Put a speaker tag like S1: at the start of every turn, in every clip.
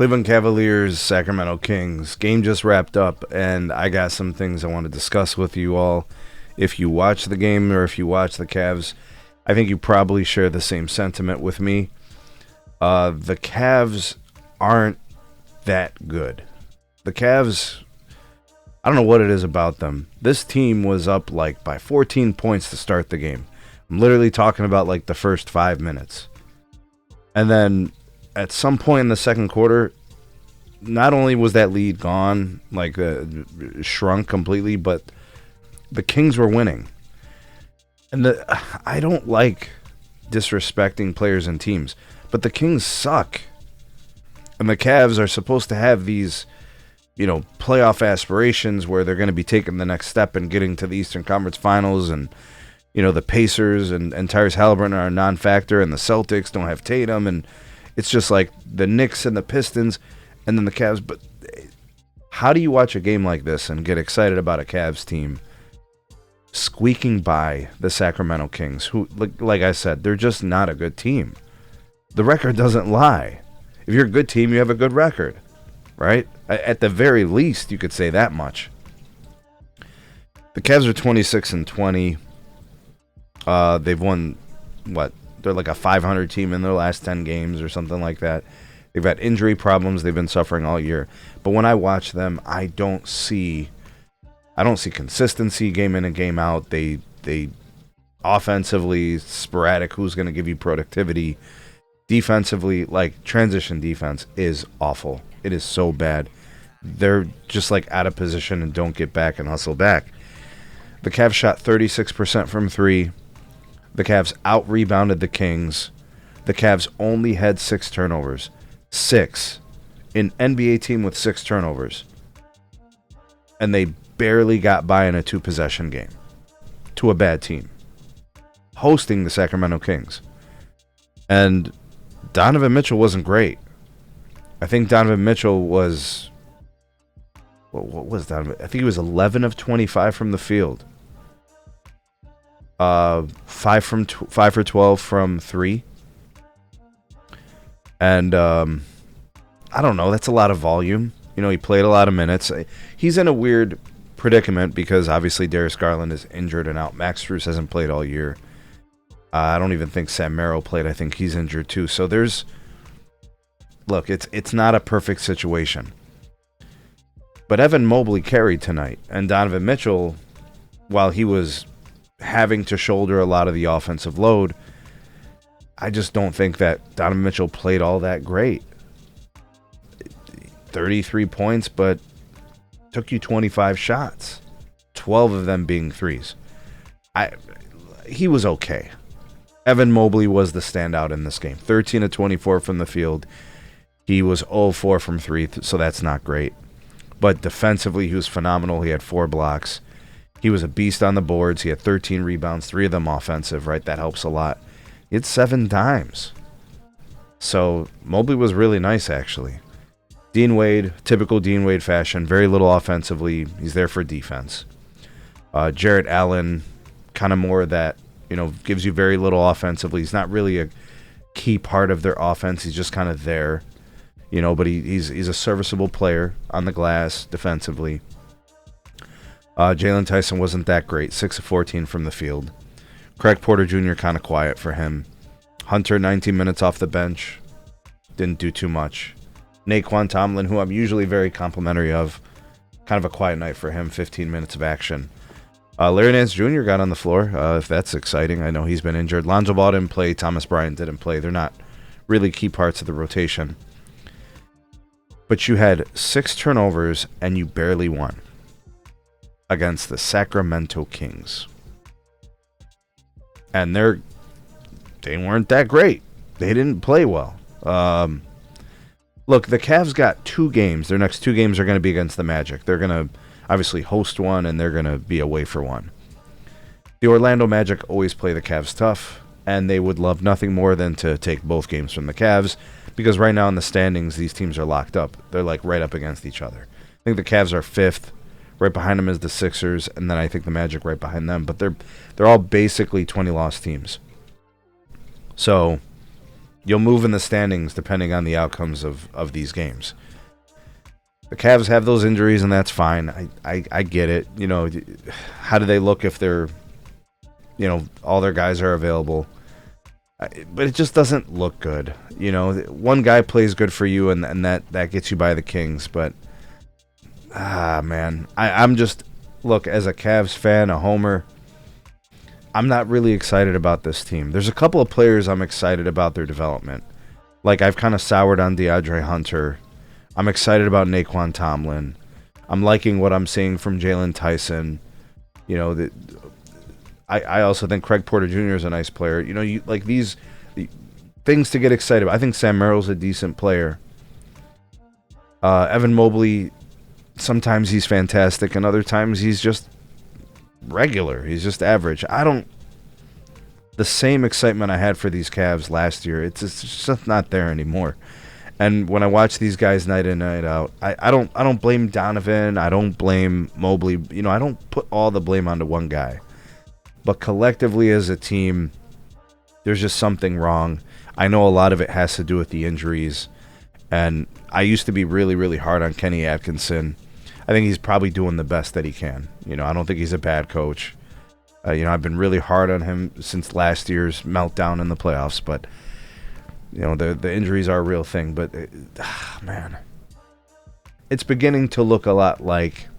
S1: Cleveland Cavaliers, Sacramento Kings. Game just wrapped up, and I got some things I want to discuss with you all. If you watch the game or if you watch the Cavs, I think you probably share the same sentiment with me. The Cavs aren't that good. The Cavs, I don't know what it is about them. This team was up like by 14 points to start the game. I'm literally talking about like the first 5 minutes. And then at some point in the second quarter, not only was that lead gone, like shrunk completely, but the Kings were winning. And I don't like disrespecting players and teams, but the Kings suck. And the Cavs are supposed to have these, playoff aspirations where they're going to be taking the next step and getting to the Eastern Conference Finals. And, the Pacers and Tyrese Halliburton are a non-factor, and the Celtics don't have Tatum. And it's just like the Knicks and the Pistons and then the Cavs. But how do you watch a game like this and get excited about a Cavs team squeaking by the Sacramento Kings, who, like I said, they're just not a good team? The record doesn't lie. If you're a good team, you have a good record, right? At the very least, you could say that much. The Cavs are 26-20. They've won, they're like a 500 team in their last 10 games or something like that. They've had injury problems. They've been suffering all year. But when I watch them, I don't see consistency game in and game out. They offensively sporadic. Who's going to give you productivity? Defensively, like transition defense is awful. It is so bad. They're just like out of position and don't get back and hustle back. The Cavs shot 36% from three. The Cavs out-rebounded the Kings. The Cavs only had 6 turnovers. 6. An NBA team with 6 turnovers. And they barely got by in a 2-possession game to a bad team, hosting the Sacramento Kings. And Donovan Mitchell wasn't great. I think Donovan Mitchell was... What was Donovan? I think he was 11 of 25 from the field. 5 for 12 from 3. And I don't know. That's a lot of volume. He played a lot of minutes. He's in a weird predicament because obviously Darius Garland is injured and out. Max Strus hasn't played all year. I don't even think Sam Merrill played. I think he's injured too. So it's not a perfect situation. But Evan Mobley carried tonight, and Donovan Mitchell, while he was having to shoulder a lot of the offensive load, I just don't think that Donovan Mitchell played all that great. 33 points, but took you 25 shots, 12 of them being threes. He was okay. Evan Mobley was the standout in this game. 13 of 24 from the field. He was 0-4 from 3, so that's not great. But defensively, he was phenomenal. He had 4 blocks. He was a beast on the boards. He had 13 rebounds, 3 of them offensive, right? That helps a lot. He had 7 dimes. So Mobley was really nice, actually. Dean Wade, typical Dean Wade fashion, very little offensively. He's there for defense. Jarrett Allen, kind of more of that, gives you very little offensively. He's not really a key part of their offense. He's just kind of there, but he's a serviceable player on the glass defensively. Jalen Tyson wasn't that great, 6 of 14 from the field. Craig Porter Jr. kind of quiet for him. Hunter, 19 minutes off the bench, didn't do too much. Naquan Tomlin, who I'm usually very complimentary of, kind of a quiet night for him, 15 minutes of action. Larry Nance Jr. got on the floor, if that's exciting. I know he's been injured. Lonzo Ball didn't play. Thomas Bryant didn't play. They're not really key parts of the rotation. But you had 6 turnovers, and you barely won against the Sacramento Kings. And they weren't that great. They didn't play well. Look, the Cavs got 2 games. Their next 2 games are going to be against the Magic. They're going to obviously host one, and they're going to be away for one. The Orlando Magic always play the Cavs tough, and they would love nothing more than to take both games from the Cavs, because right now in the standings, these teams are locked up. They're like right up against each other. I think the Cavs are 5th. Right behind them is the Sixers, and then I think the Magic right behind them. But they're all basically 20-loss teams. So You'll move in the standings depending on the outcomes of these games. The Cavs have those injuries, and that's fine. I get it. You know, how do they look if they're, you know, all their guys are available? But it just doesn't look good. You know, one guy plays good for you, and that gets you by the Kings. But, man, I'm just, look, as a Cavs fan, a homer, I'm not really excited about this team. There's a couple of players I'm excited about their development. Like, I've kind of soured on DeAndre Hunter. I'm excited about Naquan Tomlin. I'm liking what I'm seeing from Jalen Tyson. You know, I also think Craig Porter Jr. is a nice player. You know, you like these things to get excited about. I think Sam Merrill's a decent player. Evan Mobley, sometimes he's fantastic, and other times he's just regular. He's just average. The same excitement I had for these Cavs last year, it's just not there anymore. And when I watch these guys night in, night out, I don't blame Donovan. I don't blame Mobley. You know, I don't put all the blame onto one guy. But collectively as a team, there's just something wrong. I know a lot of it has to do with the injuries. And I used to be really, really hard on Kenny Atkinson. I think he's probably doing the best that he can. You know, I don't think he's a bad coach. You know, I've been really hard on him since last year's meltdown in the playoffs. But, you know, the injuries are a real thing. But, man, it's beginning to look a lot like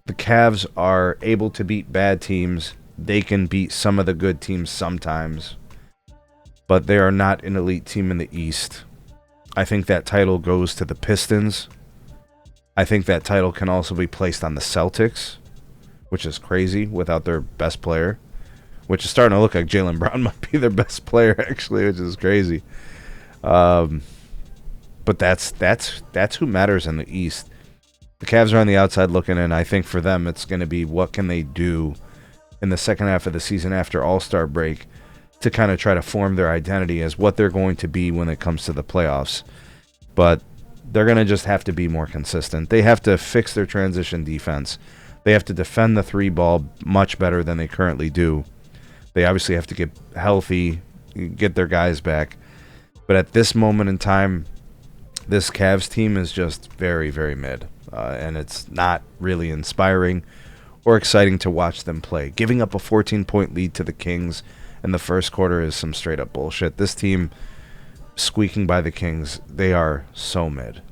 S1: the Cavs are able to beat bad teams. They can beat some of the good teams sometimes. But they are not an elite team in the East. I think that title goes to the Pistons. I think that title can also be placed on the Celtics, which is crazy without their best player, which is starting to look like Jaylen Brown might be their best player, actually, which is crazy. But that's who matters in the East. The Cavs are on the outside looking in. I think for them it's going to be what can they do in the second half of the season after All-Star break to kind of try to form their identity as what they're going to be when it comes to the playoffs. But they're going to just have to be more consistent. They have to fix their transition defense. They have to defend the three ball much better than they currently do. They obviously have to get healthy, get their guys back. But at this moment in time, this Cavs team is just very, very mid. And it's not really inspiring or exciting to watch them play. Giving up a 14-point lead to the Kings in the first quarter is some straight-up bullshit. This team squeaking by the Kings, they are so mid.